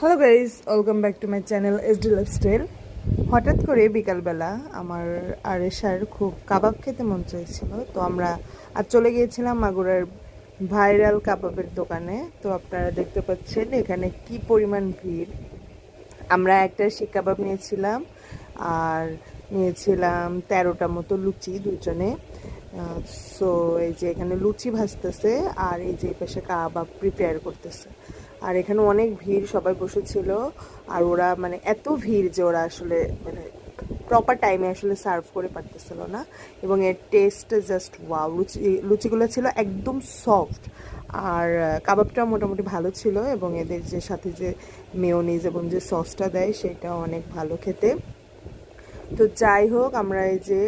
Hello guys, welcome back to my channel SD lifestyle. হঠাৎ করে বিকালবেলা আমার আর এশার খুব কাবাব খেতে মন চাইছিল, তো আমরা আজ চলে গিয়েছিলাম মাগুরার ভাইরাল কাবাবের দোকানে। তো আপনারা দেখতে পাচ্ছেন এখানে কি পরিমাণ ভিড়। আমরা একটা শিক কাবাব নিয়েছিলাম আর নিয়েছিলাম 13টা মতো লুচি দুজনে। সো এই যে এখানে লুচি ভাজতেছে আর এই যে পাশে কাবাব প্রিপেয়ার করতেছে। আর এখানে অনেক ভিড়, সবাই বসেছিল। আর ওরা মানে এত ভিড় যে ওরা আসলে মানে প্রপার টাইমে আসলে সার্ভ করে পারতেছিল না। এবং এর টেস্ট জাস্ট ওয়াও। লুচিগুলো ছিল একদম সফট আর কাবাবটা মোটামুটি ভালো ছিল। এবং এদের যে সাথে যে মেয়োনিজ এবং যে সসটা দেয় সেটা অনেক ভালো খেতে। তো যাই হোক, আমরা এই যে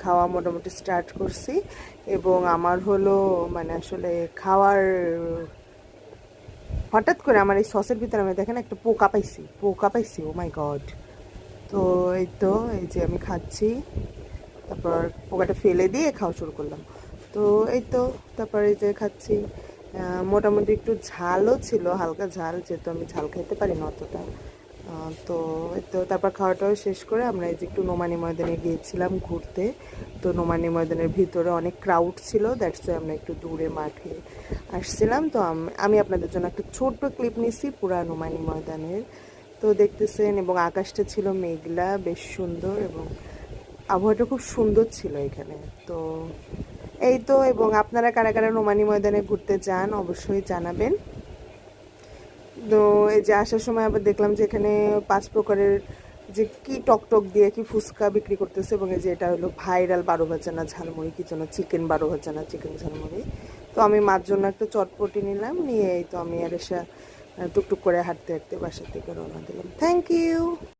খাওয়া মোটামুটি স্টার্ট করছি। এবং আমার হলো মানে আসলে খাওয়ার হঠাৎ করে আমার এই সসের ভিতরে আমি দেখেন একটা পোকা পাইছি ও মাই গড। তো এই তো এই যে আমি খাচ্ছি, তারপর পোকাটা ফেলে দিয়ে খাওয়া শুরু করলাম। তো এই তো তারপর এই যে খাচ্ছি। মোটামুটি একটু ঝালও ছিল, হালকা ঝাল, যেহেতু আমি ঝাল খেতে পারি না অতটা। তো এই তো তারপর খাওয়াটাও শেষ করে আমরা এই যে একটু নোমানি ময়দানে গিয়েছিলাম ঘুরতে। তো নোমানি ময়দানের ভিতরে অনেক ক্রাউড ছিল, দ্যাটস ওয়াই আমরা একটু দূরে মাঠে আসছিলাম। তো আমি আপনাদের জন্য একটা ছোট্ট ক্লিপ নিছি পুরা নোমানি ময়দানের। তো দেখতেছেন, এবং আকাশটা ছিল মেঘলা, বেশ সুন্দর, এবং আবহাওয়াটা খুব সুন্দর ছিল এখানে। তো এই তো, এবং আপনারা কারা কারা নোমানি ময়দানে ঘুরতে যান অবশ্যই জানাবেন। তো এই যে আসার সময় আবার দেখলাম যে এখানে 5 প্রকারের যে কি টক দিয়ে কি ফুচকা বিক্রি করতেছে। এবং এই যে এটা হলো ভাইরাল 12 ভাজা ঝালমুড়ি, কি যেন চিকেন 12 ভাজা চিকেন ঝালমুড়ি। তো আমি মার জন্য একটা চটপটি নিলাম, নিয়ে এই তো আমি আর এসে টুকটুক করে হাঁটতে হাঁটতে বাসার থেকে রওনা দিলাম। Thank you.